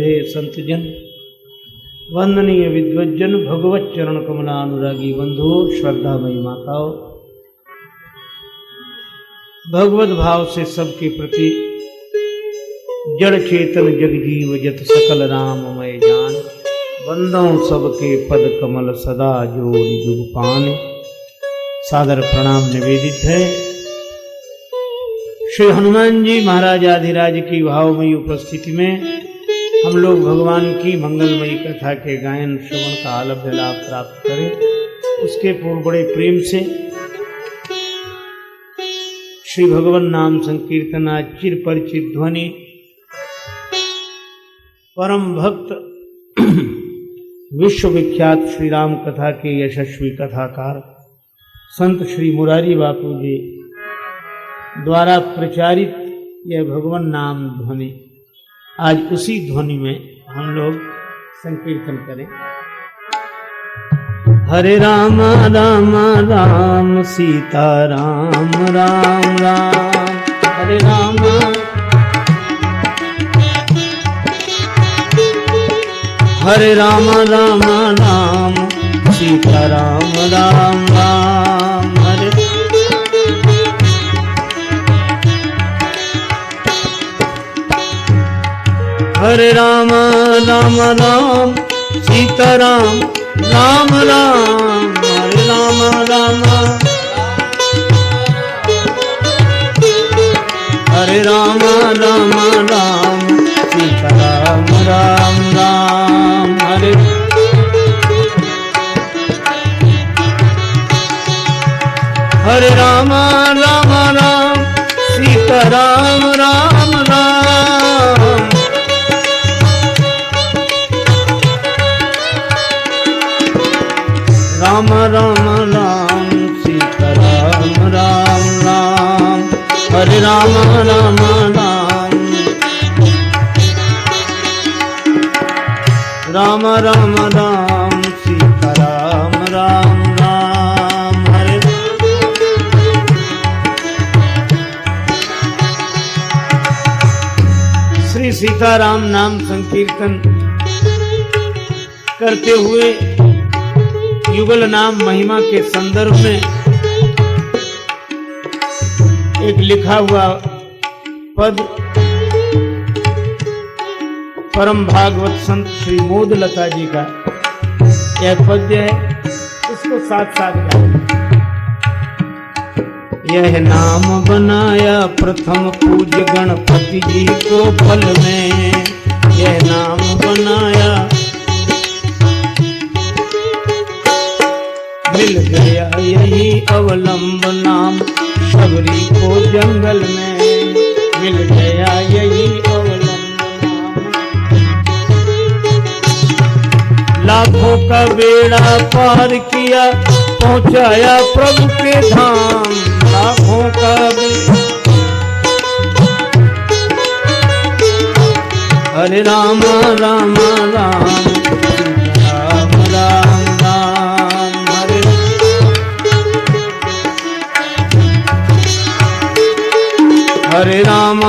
श्रद्धेय संतजन, वंदनीय विद्वज्जन, भगवत चरण कमलानुरागी बंधुओं, श्रद्धामयी माताओं, भगवत भाव से सबके प्रति जड़ चेतन जगजीव जत सकल राममय जान, बंदों सबके पद कमल सदा जोरि जुग पान। सादर प्रणाम निवेदित है। श्री हनुमान जी महाराज आधिराज की भावमयी उपस्थिति में हम लोग भगवान की मंगलमयी कथा के गायन श्रवण का आलभ्य लाभ प्राप्त करें। उसके पूर्व बड़े प्रेम से श्री भगवान नाम संकीर्तन आज चिर परिचित ध्वनि परम भक्त विश्वविख्यात श्री राम कथा के यशस्वी कथाकार संत श्री मुरारी बापू जी द्वारा प्रचारित यह भगवान नाम ध्वनि, आज उसी ध्वनि में हम लोग संकीर्तन करें। हरे राम राम राम सीता राम राम राम, हरे राम हरे राम राम राम सीता राम राम राम, हरे राम राम राम सीता राम राम राम, हरे राम राम हरे राम राम राम सीता राम राम राम, हरे राम राम राम सीता राम राम राम, राम राम राम सीता राम राम राम, हरे राम राम राम राम राम राम सीता राम राम राम, हरे श्री सीताराम नाम संकीर्तन करते हुए युगल नाम महिमा के संदर्भ में एक लिखा हुआ पद परम भागवत संत श्री मोदलता जी का यह पद्य है, इसको साथ साथ गाएं। यह नाम बनाया प्रथम पूज्य गणपति जी को फल में, यह नाम बनाया मिल गया यही अवलंब नाम शबरी को जंगल में, मिल गया यही अवलंब नाम, लाखों का बेड़ा पार किया पहुंचाया प्रभु के धाम, लाखों का हरे राम राम राम राम राम राम, हरे राम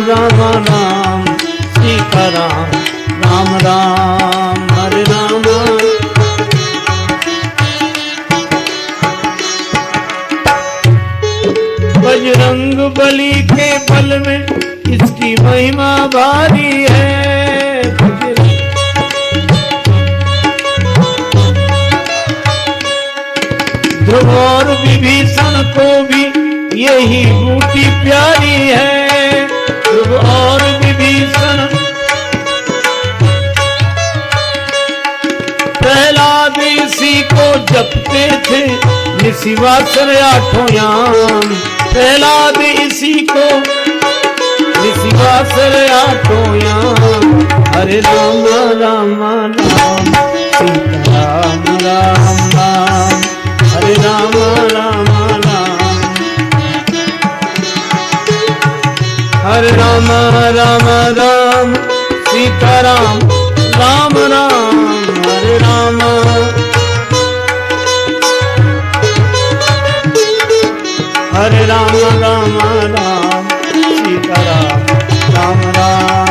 राम राम सीता राम राम राम, हरे राम बजरंग बली के बल में इसकी महिमा भारी है, ध्रुव और विभीषण को भी यही बूटी प्यारी है, ध्रुव और विभीषण प्रहलाद इसी को जपते थे निशिवासर आठों याम, प्रहलाद इसी को निशिवासर आठों याम, हरे राम राम राम सीता राम राम राम, हरे राम राम राम हरे राम राम राम सीता राम राम राम, हरे राम हरे राम राम राम सीता राम राम राम,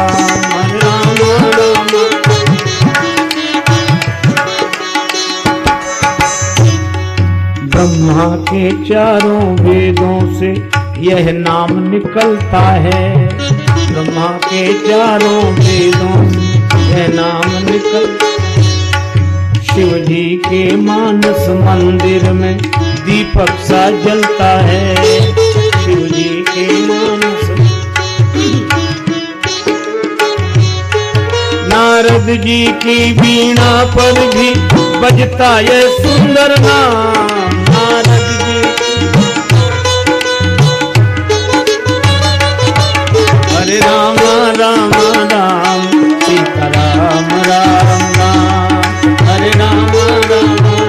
हरे राम राम के चारों वेदों से यह नाम निकलता है। ब्रह्मा के चारों वेदों से यह नाम निकलता है। शिव जी के मानस मंदिर में दीपक सा जलता है। शिव जी के मानस। नारद जी की वीणा पर भी बजता ये सुंदर नाम। नारद जी हरे राम राम राम सीता राम राम राम हरे राम राम राम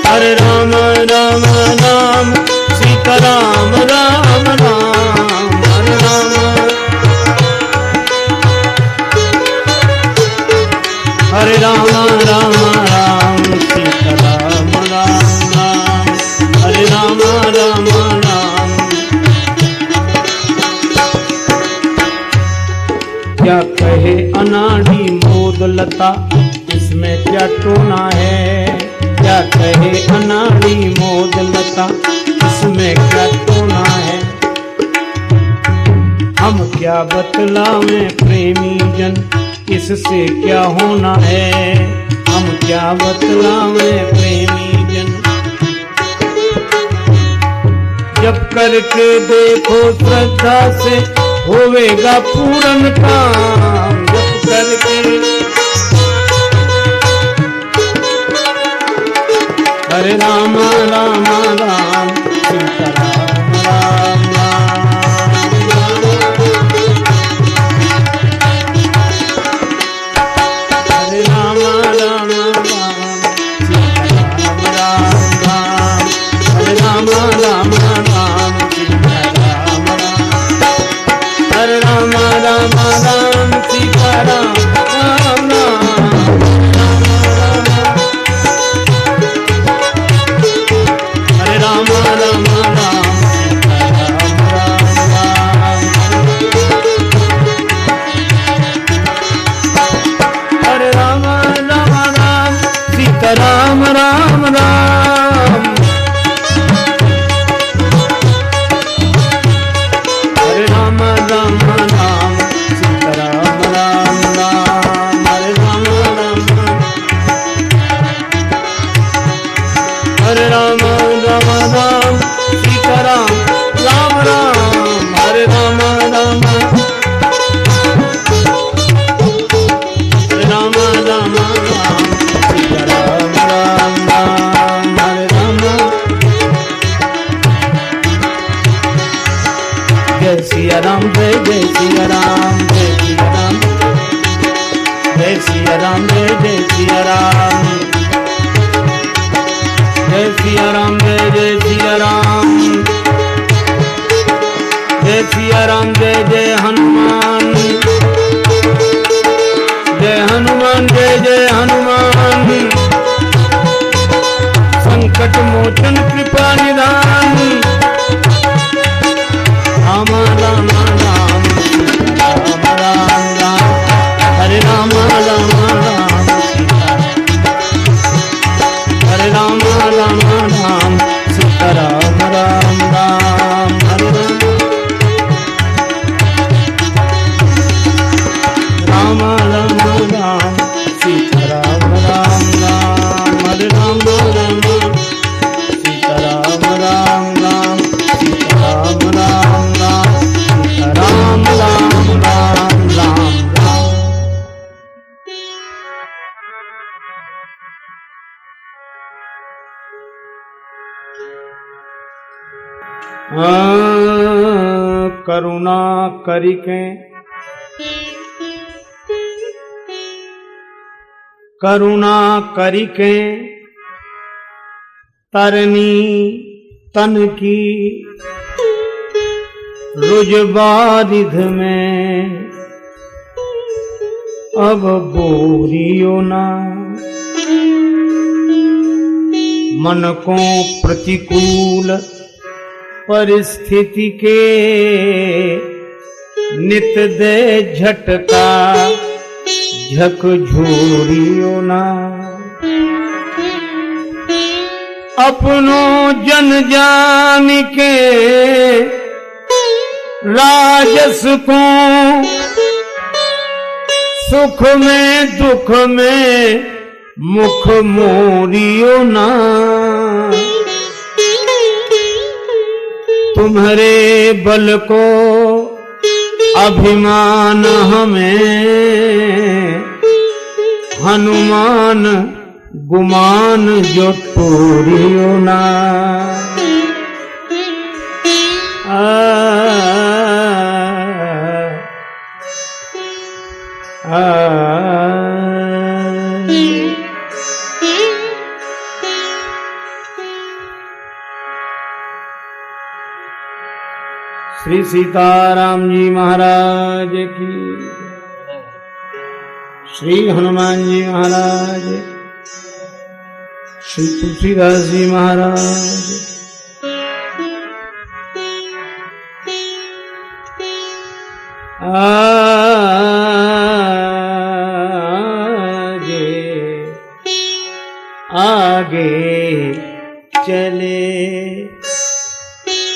हरे राम राम राम सीता राम राम राम हरे राम हरे राम राम राम सीता राम राम राम हरे राम राम राम। क्या कहे अनाड़ी मोद लता इसमें क्या टोना है। क्या कहे अनाड़ी मोद लता इसमें क्या टोना है। हम क्या बतलावें प्रेमी जन इससे क्या होना है। हम क्या बतलावें प्रेमी जन। जब करके देखो श्रद्धा से होवेगा पूर्ण काम। जब करके हरे राम राम राम सीता राम राम राम हरे राम राम राम सीता राम राम राम हरे राम राम राम सीता राम राम हरे राम राम राम सीता राम राम राम हरे राम राम राम हरे राम राम राम सीता राम राम राम हरे राम राम राम सीता राम राम राम हरे राम राम हरे राम राम राम सीता राम राम राम हरे राम राम हरे राम राम राम सीता राम राम राम हरे राम। जय सिया राम जय जय सिया राम जय सिया राम जय सिया राम जय जय सिया राम जय सिया राम जय जय सिया राम जय सिया राम जय जय हनुमान जय हनुमान जय जय हनुमान संकट मोचन कृपा निधान राम राम राम राम राम राम हरे राम राम राम हरे राम राम राम सीता राम राम राम हरे राम राम राम सीता राम राम राम हरे राम राम सीता राम राम राम सीता राम राम राम सीता राम राम राम राम राम। करुणा करिके करुणा करिके तरनी तन की रुजबारिध में अब बोरियो ना मन को प्रतिकूल परिस्थिति के नित दे झटका झकझोरियो ना अपनों जन जान के राजस को, सुख में दुख में मुख मोरियो ना। तुम्हारे बल को अभिमान हमें, हनुमान गुमान जो तोरियो ना। श्री सीताराम जी महाराज की, श्री हनुमान जी महाराज, श्री तुलसीदास जी महाराज। आगे चले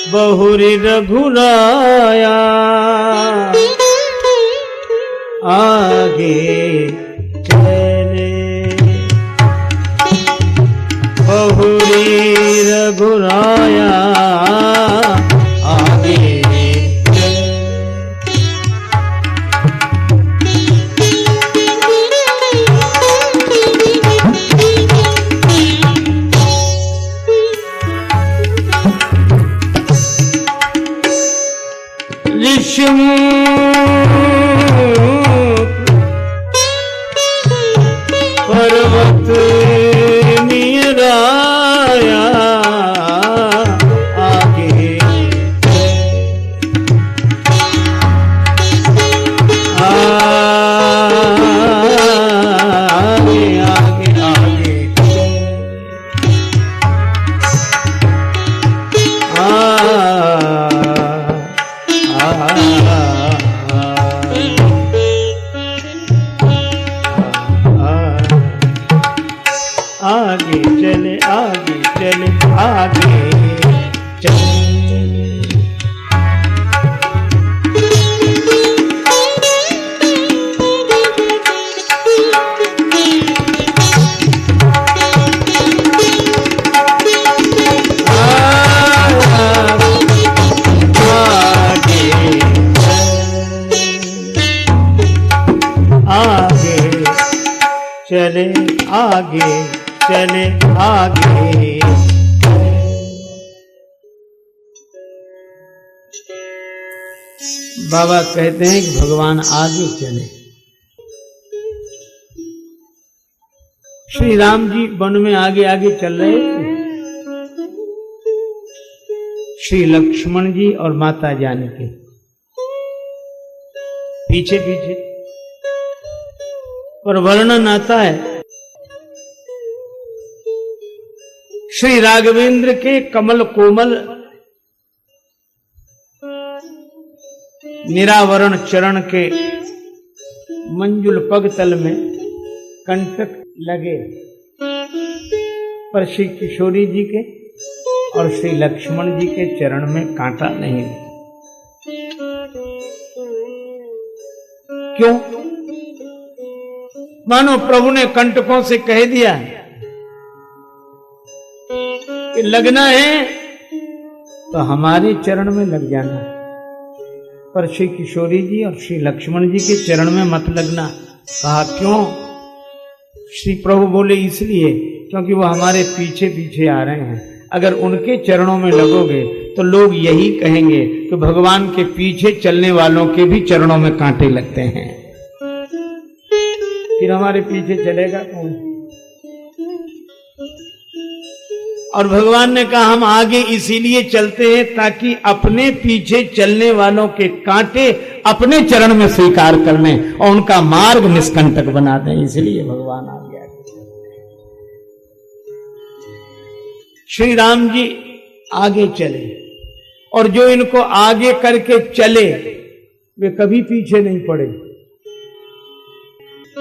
बहुरी रघुराया, आगे चले बहुरी रघुराया, आगे पर्वत निराया, आगे आगे आगे आगे चले आगे चले आगे चले। चले आगे चले आगे। बाबा कहते हैं कि भगवान आगे चले। श्री राम जी वन में आगे आगे चल रहे थे, श्री लक्ष्मण जी और माता जानकी पीछे पीछे। और वर्णन आता है श्री राघवेंद्र के कमल कोमल निरावरण चरण के मंजुल पग तल में कंटक लगे, पर श्री किशोरी जी के और श्री लक्ष्मण जी के चरण में कांटा नहीं। क्यों? मानो प्रभु ने कंटकों से कह दिया कि लगना है तो हमारे चरण में लग जाना है, पर श्री किशोरी जी और श्री लक्ष्मण जी के चरण में मत लगना। कहा क्यों? श्री प्रभु बोले इसलिए क्योंकि वो हमारे पीछे पीछे आ रहे हैं। अगर उनके चरणों में लगोगे तो लोग यही कहेंगे कि भगवान के पीछे चलने वालों के भी चरणों में कांटे लगते हैं, फिर हमारे पीछे चलेगा कौन? और भगवान ने कहा हम आगे इसीलिए चलते हैं ताकि अपने पीछे चलने वालों के कांटे अपने चरण में स्वीकार कर लें और उनका मार्ग निष्कंटक बना दें। इसलिए भगवान आगे श्री राम जी आगे चले, और जो इनको आगे करके चले वे कभी पीछे नहीं पड़े।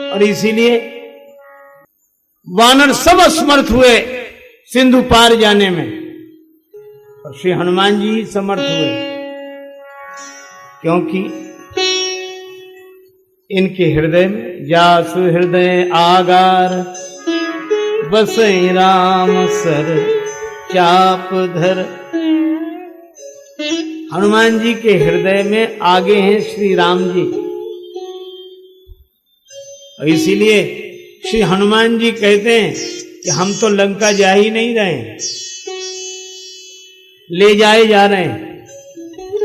और इसीलिए वानर सब असमर्थ हुए सिंधु पार जाने में। और श्री हनुमान जी ही समर्थ हुए, क्योंकि इनके हृदय में जासु हृदय आगार, बसई राम सर चाप धर। हनुमान जी के हृदय में आगे हैं श्री राम जी, और इसीलिए श्री हनुमान जी कहते हैं कि हम तो लंका जा ही नहीं रहे, ले जाए जा रहे हैं।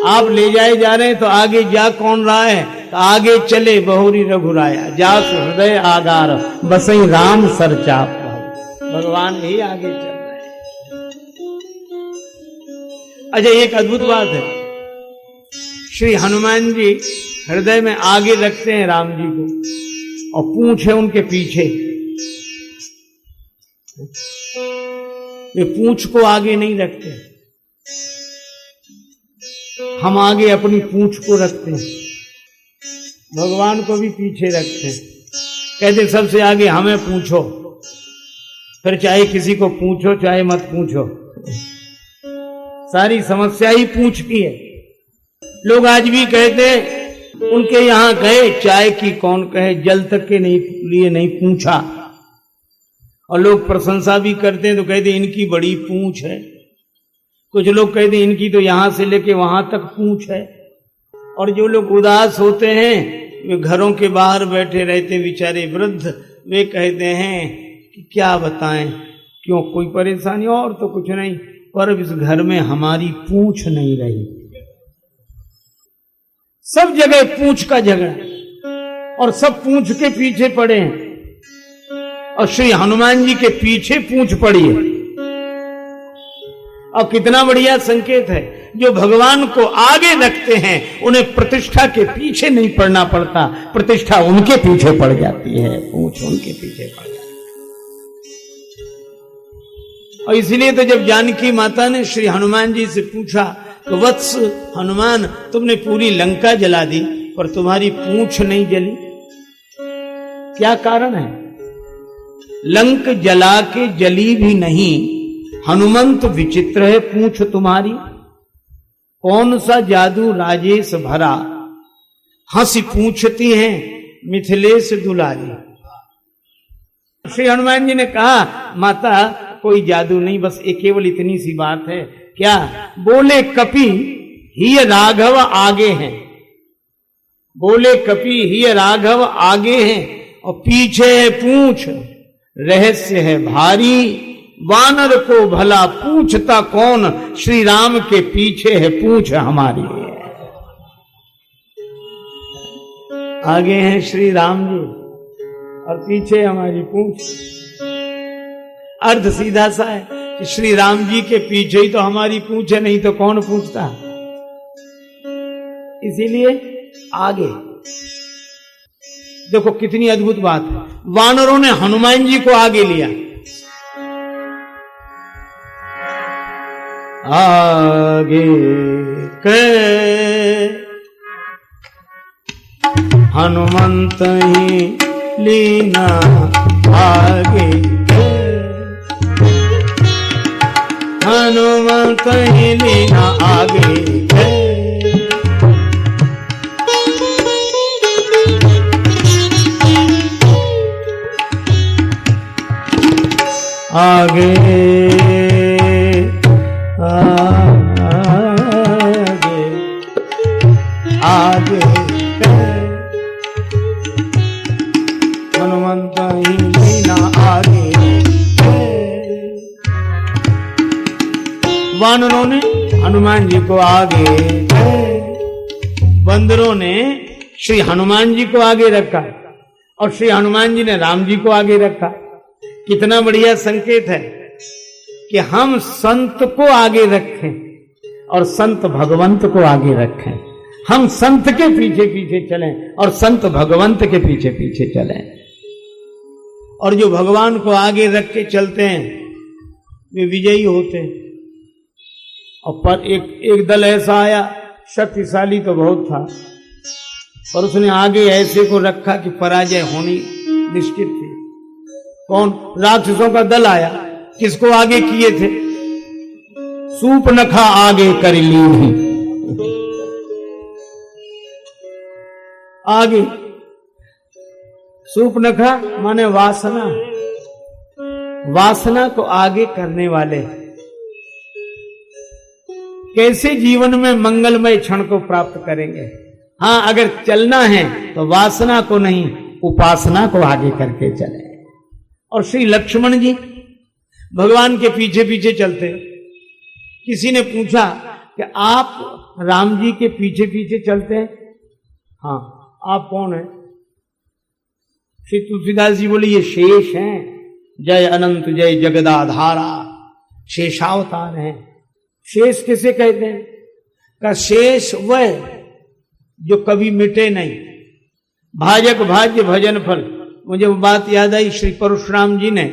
आप ले जाए जा रहे हैं तो आगे जा कौन रहा है? तो आगे चले बहुरी रघुराया, जास हृदय आगार, बसई राम सर चाप। भगवान ही आगे चल रहे हैं। अच्छा, एक अद्भुत बात है, श्री हनुमान जी हृदय में आगे रखते हैं राम जी को, और पूंछ है उनके पीछे। वे पूंछ को आगे नहीं रखते, हम आगे अपनी पूंछ को रखते हैं, भगवान को भी पीछे रखते हैं। कहते सबसे आगे हमें पूछो, फिर चाहे किसी को पूछो चाहे मत पूछो, सारी समस्या ही पूछ की है। लोग आज भी कहते हैं उनके यहां गए, चाय की कौन कहे, जल तक के लिए नहीं पूछा। और लोग प्रशंसा भी करते हैं तो कहते इनकी बड़ी पूंछ है। कुछ लोग कहते हैं इनकी तो यहां से लेके वहां तक पूंछ है। और जो लोग उदास होते हैं, वे घरों के बाहर बैठे रहते बेचारे वृद्ध, वे कहते हैं कि क्या बताएं, क्यों कोई परेशानी और तो कुछ नहीं, पर इस घर में हमारी पूंछ नहीं रही। सब जगह पूंछ का झगड़ा, और सब पूंछ के पीछे पड़े हैं। और श्री हनुमान जी के पीछे पूंछ पड़ी है। और कितना बढ़िया संकेत है, जो भगवान को आगे रखते हैं उन्हें प्रतिष्ठा के पीछे नहीं पड़ना पड़ता, प्रतिष्ठा उनके पीछे पड़ जाती है, पूंछ उनके पीछे पड़ जाती है। और इसलिए तो जब जानकी माता ने श्री हनुमान जी से पूछा तो वत्स हनुमान, तुमने पूरी लंका जला दी पर तुम्हारी पूंछ नहीं जली, क्या कारण है? लंक जला के जली भी नहीं, हनुमंत विचित्र है पूंछ तुम्हारी। कौन सा जादू राजेश भरा, हंसी पूछती हैं मिथिलेश दुलारी। श्री हनुमान जी ने कहा माता कोई जादू नहीं, बस एक केवल इतनी सी बात है। क्या? बोले कपि ही राघव आगे हैं, बोले कपि ही राघव आगे हैं, और पीछे है पूंछ, रहस्य है भारी। वानर को भला पूछता कौन, श्री राम के पीछे है पूंछ हमारी। आगे हैं श्री राम जी और पीछे हमारी पूंछ। अर्थ सीधा सा है कि श्री राम जी के पीछे ही तो हमारी पूंछ है, नहीं तो कौन पूछता। इसीलिए आगे देखो कितनी अद्भुत बात है, वानरों ने हनुमान जी को आगे लिया। आगे के हनुमंत ही लीना, आगे हनुमंत ही लीना, आगे आगे आगे हनुमंत ही लीना, आगे। वानरों ने हनुमान जी को आगे, बंदरों ने श्री हनुमान जी को आगे रखा और श्री हनुमान जी ने राम जी को आगे रखा। कितना बढ़िया संकेत है कि हम संत को आगे रखें और संत भगवंत को आगे रखें। हम संत के पीछे पीछे चलें और संत भगवंत के पीछे पीछे चलें। और जो भगवान को आगे रख के चलते हैं वे विजयी होते हैं। और पर एक दल ऐसा आया, शक्तिशाली तो बहुत था, पर उसने आगे ऐसे को रखा कि पराजय होनी निश्चित थी। कौन? राक्षसों का दल आया, किसको आगे किए थे? सूपनखा आगे कर लीनी, आगे सूपनखा माने वासना, वासना को आगे करने वाले। कैसे जीवन में मंगलमय क्षण को प्राप्त करेंगे? हाँ, अगर चलना है तो वासना को नहीं, उपासना को आगे करके चले। और श्री लक्ष्मण जी भगवान के पीछे पीछे चलते। किसी ने पूछा कि आप राम जी के पीछे पीछे चलते हैं? हाँ। आप कौन है? श्री तुलसीदास जी बोले ये शेष हैं, जय अनंत जय जगदाधारा, शेषावतार हैं। शेष किसे कहते हैं? का शेष वह जो कभी मिटे नहीं। भाजक भाज्य भजन फल। मुझे वो बात याद आई, श्री परशुराम जी ने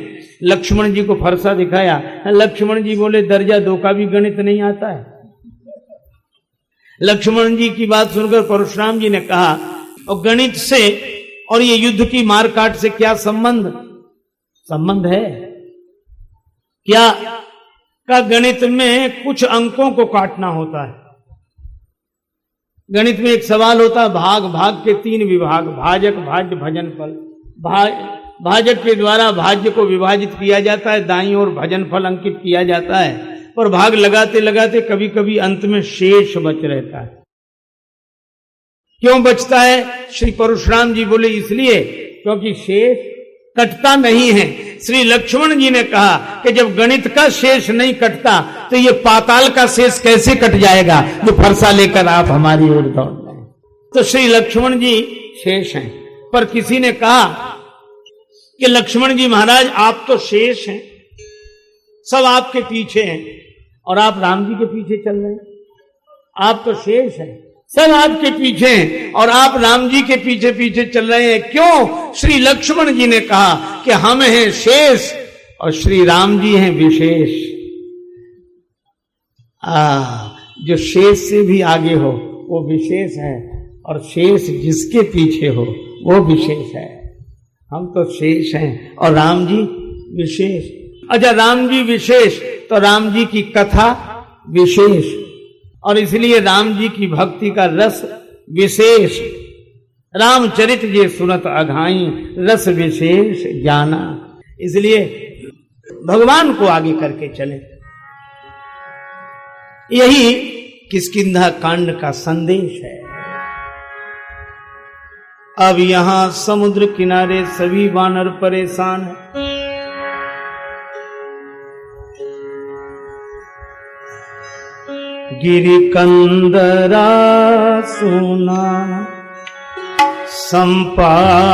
लक्ष्मण जी को फरसा दिखाया। लक्ष्मण जी बोले दर्जा 2 का भी गणित नहीं आता है। लक्ष्मण जी की बात सुनकर परशुराम जी ने कहा, और गणित से और ये युद्ध की मारकाट से क्या संबंध? संबंध है क्या? का गणित में कुछ अंकों को काटना होता है। गणित में एक सवाल होता है, भाग, भाग के 3 विभाग, भाजक भाज्य भजन फल। भाजक के द्वारा भाज्य को विभाजित किया जाता है, दाईं ओर भजन फल अंकित किया जाता है, पर भाग लगाते लगाते कभी कभी अंत में शेष बच रहता है। क्यों बचता है? श्री परशुराम जी बोले इसलिए क्योंकि शेष कटता नहीं है। श्री लक्ष्मण जी ने कहा कि जब गणित का शेष नहीं कटता तो ये पाताल का शेष कैसे कट जाएगा जो फरसा लेकर आप हमारी ओर दौड़ रहे हैं। तो श्री लक्ष्मण जी शेष हैं। पर किसी ने कहा कि लक्ष्मण जी महाराज आप तो शेष हैं, सब आपके पीछे हैं और आप राम जी के पीछे चल रहे हैं। आप तो शेष हैं, सब आपके पीछे हैं और आप राम जी के पीछे पीछे चल रहे हैं। क्यों? श्री लक्ष्मण जी ने कहा कि हम हैं शेष और श्री राम जी हैं विशेष। जो शेष से भी आगे हो वो विशेष है, और शेष जिसके पीछे हो वो विशेष है। हम तो शेष हैं और राम जी विशेष। अच्छा, राम जी विशेष तो राम जी की कथा विशेष, और इसलिए राम जी की भक्ति का रस विशेष। रामचरित जे सुनत अघाई, रस विशेष जाना। इसलिए भगवान को आगे करके चले। यही किष्किंधा कांड का संदेश है। अब यहां समुद्र किनारे सभी वानर परेशान हैं। गिरि कंदरा सोना संपाति,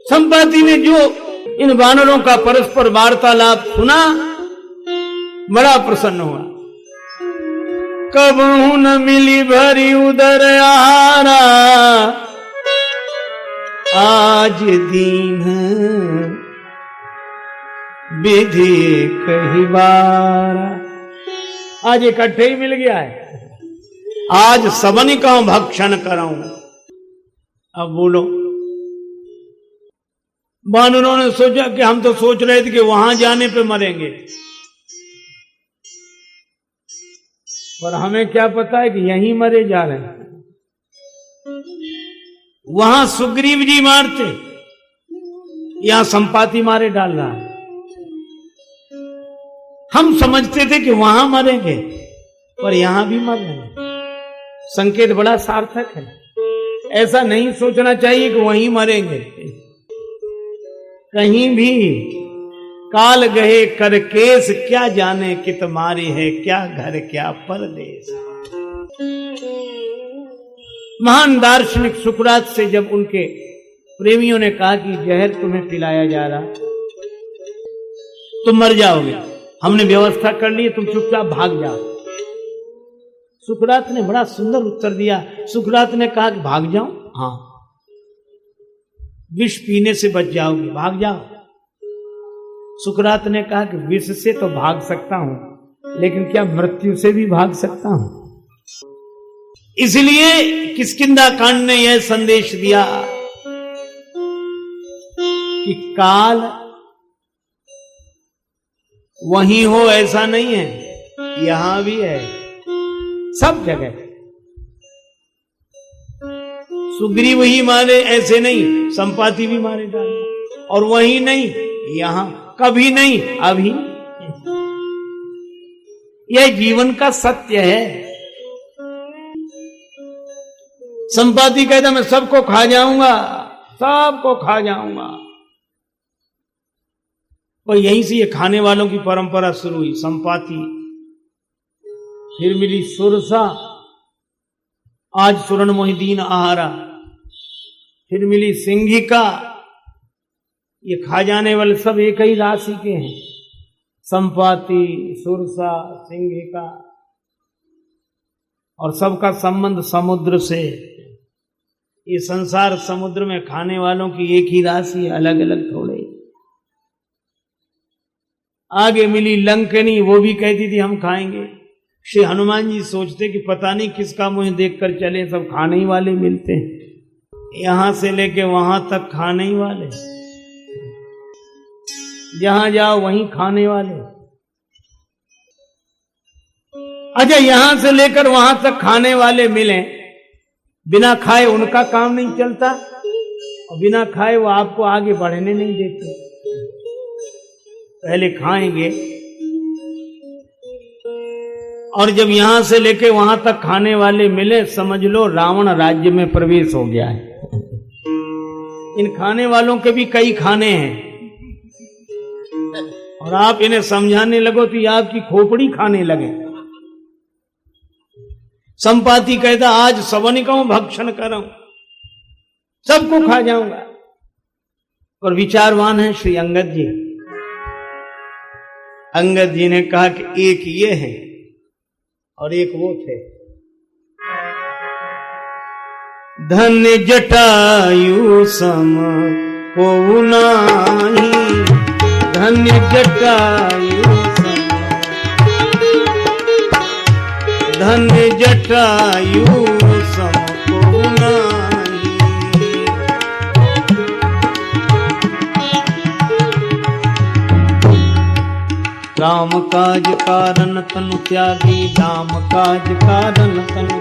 संपाति ने जो इन वानरों का परस्पर वार्तालाप सुना बड़ा प्रसन्न हुआ। कबहू न मिली भरी उदर आहारा, आज दीन विधि कही बारा। आज इकट्ठे ही मिल गया है, आज सबनी का भक्षण कराऊं। अब बोलो, वानरों ने सोचा कि हम तो सोच रहे थे कि वहां जाने पे मरेंगे, पर हमें क्या पता है कि यहीं मरे जा रहे हैं। वहां सुग्रीव जी मारते, यहां संपाति मारे डाल रहा है। हम समझते थे कि वहां मरेंगे, पर यहां भी मर रहे हैं। संकेत बड़ा सार्थक है। ऐसा नहीं सोचना चाहिए कि वहीं मरेंगे। कहीं भी काल गए कर केस, क्या जाने कित मारी है, क्या घर क्या परदेश। महान दार्शनिक सुकरात से जब उनके प्रेमियों ने कहा कि जहर तुम्हें पिलाया जा रहा, तुम मर जाओगे, हमने व्यवस्था कर ली, तुम चुपचाप भाग जाओ। सुकरात ने बड़ा सुंदर उत्तर दिया। सुकरात ने कहा कि भाग जाओ? हाँ, विष पीने से बच जाओगे, भाग जाओ। सुकरात ने कहा कि विष से तो भाग सकता हूं, लेकिन क्या मृत्यु से भी भाग सकता हूं? इसलिए किष्किंधा कांड ने यह संदेश दिया कि काल वहीं हो ऐसा नहीं है, यहां भी है, सब जगह। सुग्रीव ही मारे ऐसे नहीं, संपाति भी मारे डाले, और वहीं नहीं, यहां कभी नहीं, अभी। यह जीवन का सत्य है। संपाति कहता मैं सबको खा जाऊंगा, सबको खा जाऊंगा। और यहीं से ये खाने वालों की परंपरा शुरू हुई। संपाति, फिर मिली सुरसा, आज सुरण मोहिदीन आहारा, फिर मिली सिंघिका। ये खा जाने वाले सब एक ही राशि के हैं, संपाति, सुरसा, सिंघिका, और सबका संबंध समुद्र से। ये संसार समुद्र में खाने वालों की एक ही राशि है, अलग अलग थोड़े। आगे मिली लंकनी, वो भी कहती थी हम खाएंगे। श्री हनुमान जी सोचते कि पता नहीं किसका मुंह देखकर चले, सब खाने ही वाले मिलते हैं। यहां से लेके वहां तक खाने ही वाले, जहां जाओ वहीं खाने वाले। अच्छा, यहां से लेकर वहां तक खाने वाले मिले, बिना खाए उनका काम नहीं चलता, और बिना खाए वो आपको आगे बढ़ने नहीं देते। पहले खाएंगे, और जब यहां से लेके वहां तक खाने वाले मिले, समझ लो रावण राज्य में प्रवेश हो गया है। इन खाने वालों के भी कई खाने हैं, और आप इन्हें समझाने लगो तो ये आपकी खोपड़ी खाने लगे। संपाति कहता आज सबनिकों भक्षण करूं, सबको खा जाऊंगा। और विचारवान है श्री अंगद जी। अंगद जी ने कहा कि एक ये है और एक वो थे। धन्य जटायु सम को नाही, धन्य जटायु सम, धन्य जटायु सम को नाही। राम काज कारण तनु त्यागी, राम काज कारण तनु,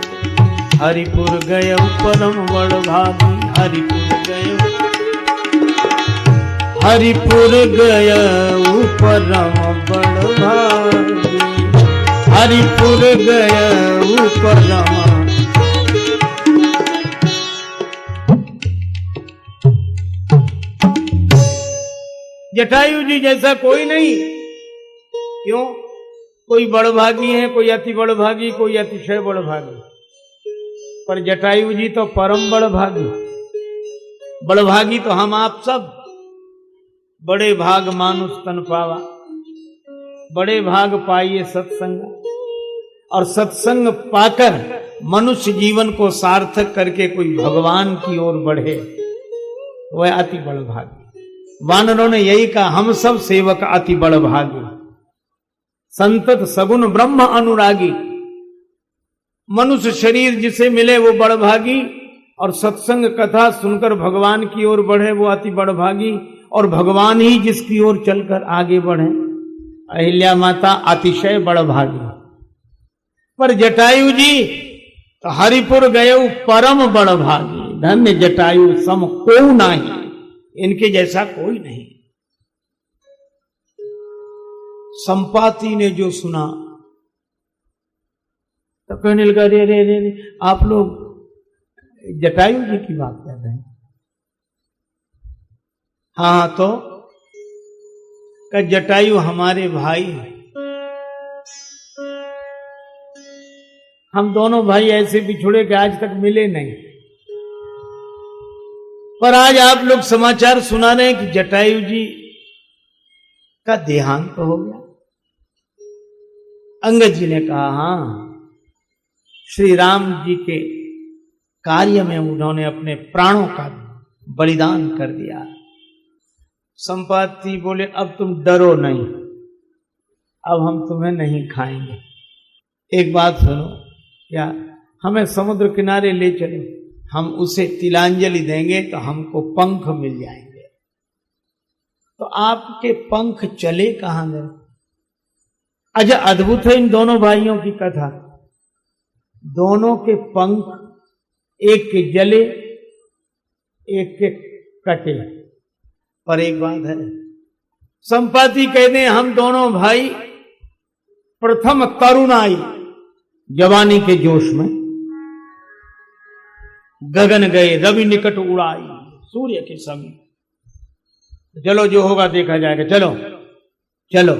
हरिपुर गय परम बड़ भागी, हरिपुर गय, हरिपुर गय परम बड़ भागी, हरिपुर गय परम। जटायु जी जैसा कोई नहीं। क्यों? कोई बड़भागी है, कोई अति बड़भागी, कोई अतिशय बड़भागी, पर जटायु जी तो परम बड़भागी। बड़भागी तो हम आप सब। बड़े भाग मानुष तन पावा, बड़े भाग पाइए सत्संग, और सत्संग पाकर मनुष्य जीवन को सार्थक करके कोई भगवान की ओर बढ़े, वह अति बड़भागी। वानरों ने यही कहा, हम सब सेवक अति बड़भागी, संतत सगुण ब्रह्म अनुरागी। मनुष्य शरीर जिसे मिले वो बड़भागी, और सत्संग कथा सुनकर भगवान की ओर बढ़े वो अति बड़भागी, और भगवान ही जिसकी ओर चलकर आगे बढ़े। अहिल्या माता अतिशय बड़भागी। पर जटायु जी तो हरिपुर गए परम बड़भागी, धन्य जटायु सम को नहीं, इनके जैसा कोई नहीं। संपाति ने जो सुना तो कहने लगा, रे रे रे रे, आप लोग जटायु जी की बात कर रहे हैं? हाँ, तो का जटायु हमारे भाई हैं। हम दोनों भाई ऐसे बिछुड़े कि आज तक मिले नहीं, पर आज आप लोग समाचार सुना रहे हैं कि जटायु जी का देहांत तो हो गया। अंगद जी ने कहा, हाँ, श्री राम जी के कार्य में उन्होंने अपने प्राणों का बलिदान कर दिया। संपाति बोले अब तुम डरो नहीं, अब हम तुम्हें नहीं खाएंगे। एक बात सुनो, क्या हमें समुद्र किनारे ले चले, हम उसे तिलांजलि देंगे तो हमको पंख मिल जाएंगे। तो आपके पंख चले कहां गए? अच्छा, अद्भुत है इन दोनों भाइयों की कथा। दोनों के पंख, एक के जले एक के कटे। पर एक बात है, संपाति कहते हैं हम दोनों भाई प्रथम तरुणाई, जवानी के जोश में गगन गए, रवि निकट उड़ाई, सूर्य के समीप। चलो जो होगा देखा जाएगा, चलो चलो।